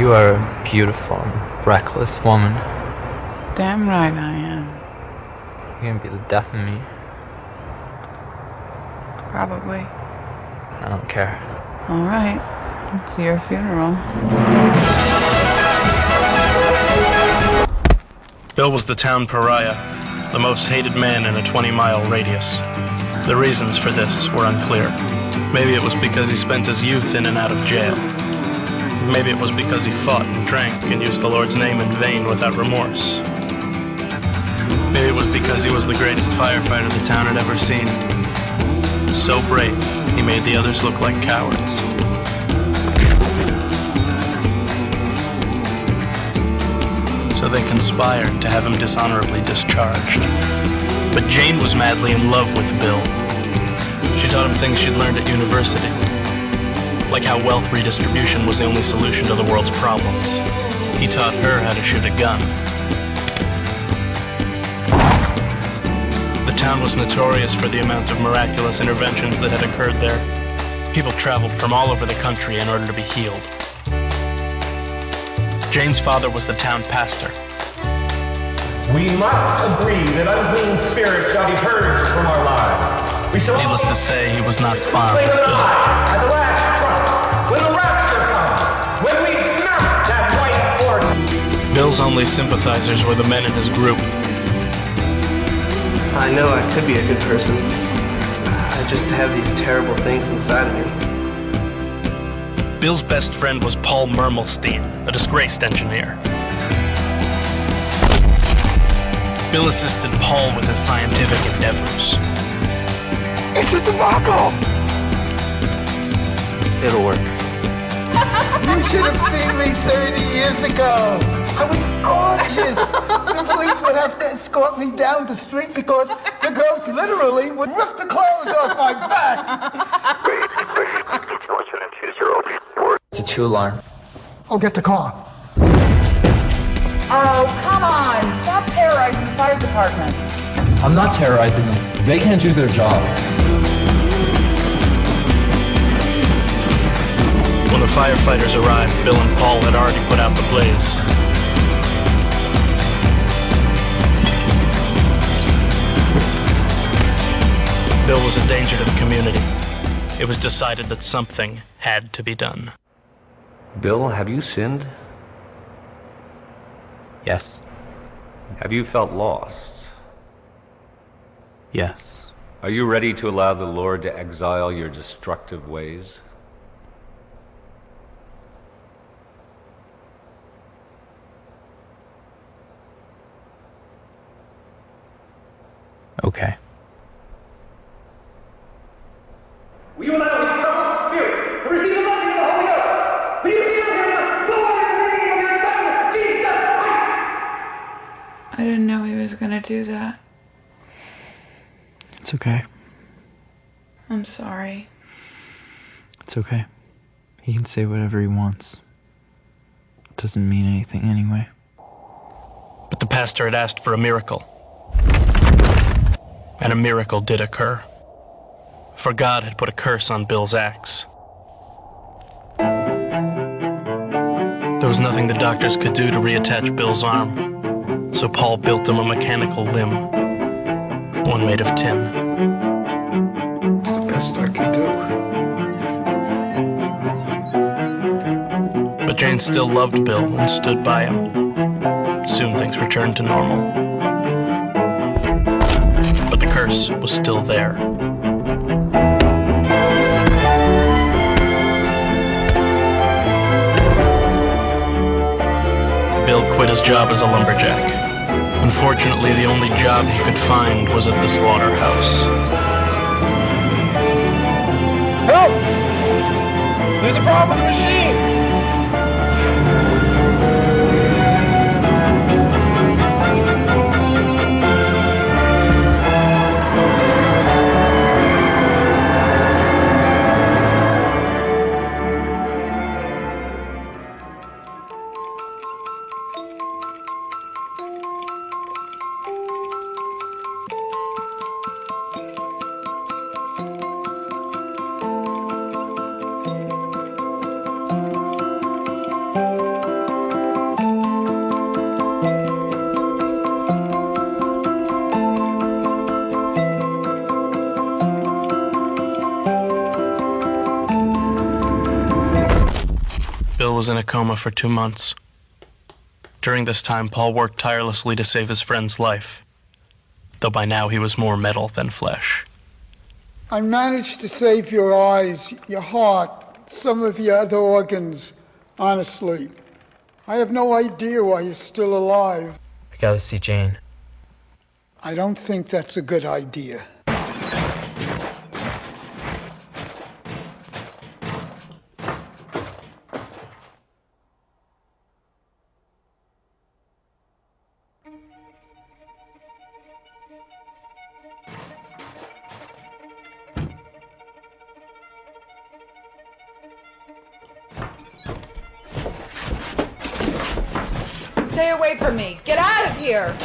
You are a beautiful and reckless woman. Damn right I am. You're gonna be the death of me. Probably. I don't care. All right. It's your funeral. Bill was the town pariah, the most hated man in a 20-mile radius. The reasons for this were unclear. Maybe it was because he spent his youth in and out of jail. Maybe it was because he fought and drank and used the Lord's name in vain without remorse. Maybe it was because he was the greatest firefighter the town had ever seen. So brave, he made the others look like cowards. So they conspired to have him dishonorably discharged. But Jane was madly in love with Bill. She taught him things she'd learned at university, like how wealth redistribution was the only solution to the world's problems. He taught her how to shoot a gun. The town was notorious for the amount of miraculous interventions that had occurred there. People traveled from all over the country in order to be healed. Jane's father was the town pastor. We must agree that unclean spirits shall be purged from our lives. We shall Needless to say, he was not fond of Bill. At the last trump, when the rapture comes, when we mount that white horse. Bill's only sympathizers were the men in his group. I know I could be a good person. I just have these terrible things inside of me. Bill's best friend was Paul Mermelstein, a disgraced engineer. Bill assisted Paul with his scientific endeavors. It's a debacle! It'll work. You should have seen me 30 years ago. I was gorgeous. The police would have to escort me down the street because the girls literally would rip the clothes off my back. It's a true alarm. I'll get the car. Oh, come on. Stop terrorizing the fire department. I'm not terrorizing them. They can't do their job. When the firefighters arrived, Bill and Paul had already put out the blaze. Bill was a danger to the community. It was decided that something had to be done. Bill, have you sinned? Yes. Have you felt lost? Yes. Are you ready to allow the Lord to exile your destructive ways? Okay. Will you allow his troubled spirit to receive the blessing of the Holy Ghost? Will you heal him, Lord, in the name of your Son, Jesus Christ? I didn't know he was gonna do that. It's okay. I'm sorry. It's okay. He can say whatever he wants. It doesn't mean anything anyway. But the pastor had asked for a miracle. And a miracle did occur. For God had put a curse on Bill's axe. There was nothing the doctors could do to reattach Bill's arm, so Paul built him a mechanical limb, one made of tin. It's the best I can do. But Jane still loved Bill and stood by him. Soon things returned to normal. But the curse was still there. Bill quit his job as a lumberjack. Unfortunately, the only job he could find was at the slaughterhouse. Help! There's a problem with the machine! was in a coma for 2 months. During this time, Paul worked tirelessly to save his friend's life, though by now he was more metal than flesh. I managed to save your eyes, your heart, some of your other organs, honestly. I have no idea why you're still alive. I gotta see Jane. I don't think that's a good idea. Stay away from me. Get out of here.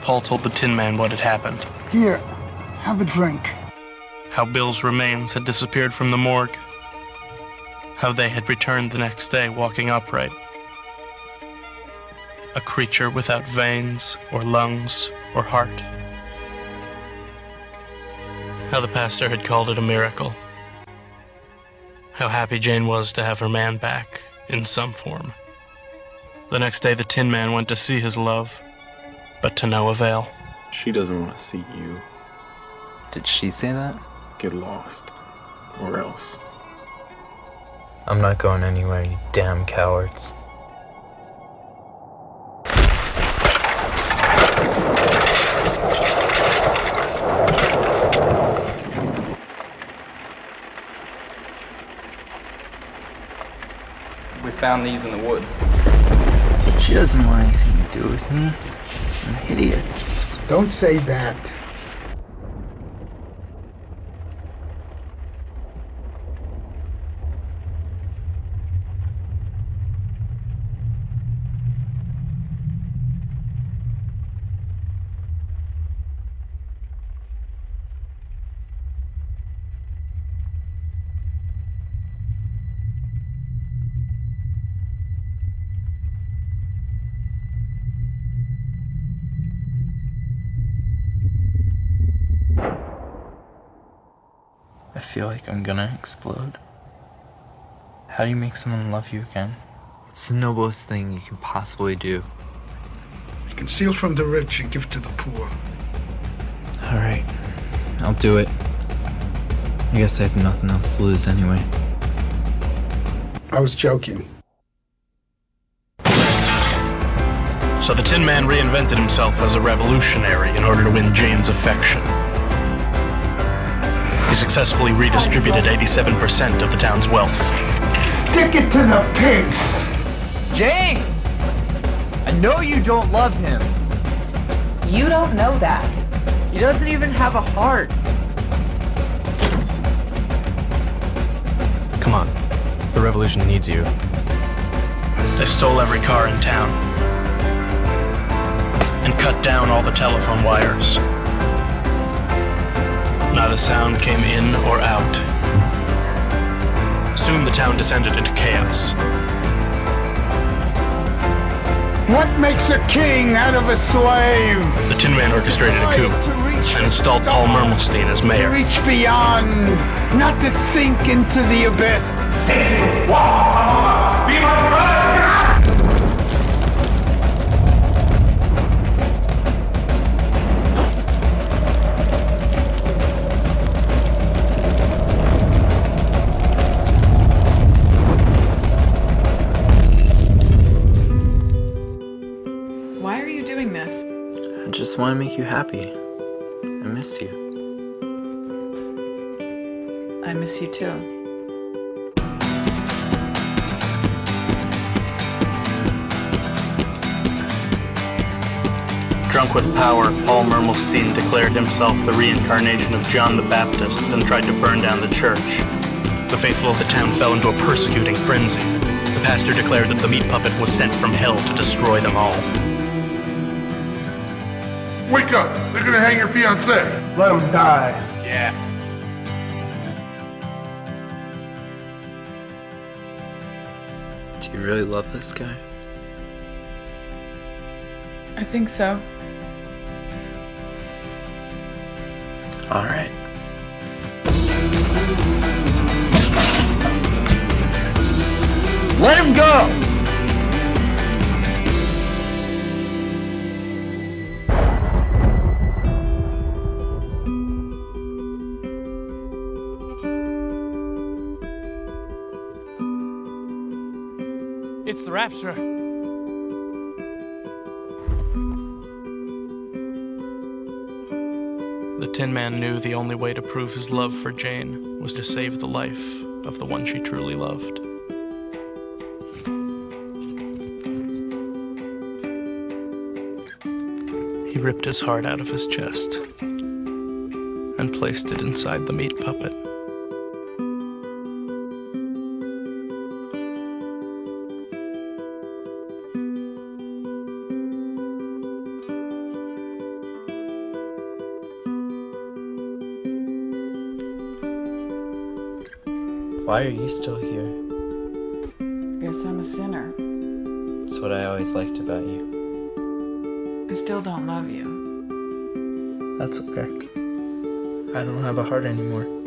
Paul told the Tin Man what had happened. Here, have a drink. How Bill's remains had disappeared from the morgue. How they had returned the next day walking upright. A creature without veins, or lungs, or heart. How the pastor had called it a miracle. How happy Jane was to have her man back, in some form. The next day the Tin Man went to see his love, but to no avail. She doesn't want to see you. Did she say that? Get lost. Or else. I'm not going anywhere, you damn cowards. We found these in the woods. She doesn't want anything to do with me. I'm idiots. Don't say that. I feel like I'm gonna explode. How do you make someone love you again? It's the noblest thing you can possibly do. You can steal from the rich and give to the poor. All right, I'll do it. I guess I have nothing else to lose anyway. I was joking. So the Tin Man reinvented himself as a revolutionary in order to win Jane's affection. He successfully redistributed 87% of the town's wealth. Stick it to the pigs! Jane! I know you don't love him. You don't know that. He doesn't even have a heart. Come on. The revolution needs you. They stole every car in town and cut down all the telephone wires. Not a sound came in or out. Soon the town descended into chaos. What makes a king out of a slave? The Tin Man orchestrated a coup and installed Paul Mermelstein as To mayor. reach beyond, not to sink into the abyss. Satan walks among us. We must run! Why are you doing this? I just want to make you happy. I miss you. I miss you too. Drunk with power, Paul Mermelstein declared himself the reincarnation of John the Baptist and tried to burn down the church. The faithful of the town fell into a persecuting frenzy. The pastor declared that the meat puppet was sent from hell to destroy them all. Wake up! They're gonna hang your fiancé! Let him die. Yeah. Do you really love this guy? I think so. All right. Let him go! It's the rapture. The Tin Man knew the only way to prove his love for Jane was to save the life of the one she truly loved. He ripped his heart out of his chest and placed it inside the meat puppet. Why are you still here? Guess I'm a sinner. It's what I always liked about you. I still don't love you. That's okay. I don't have a heart anymore.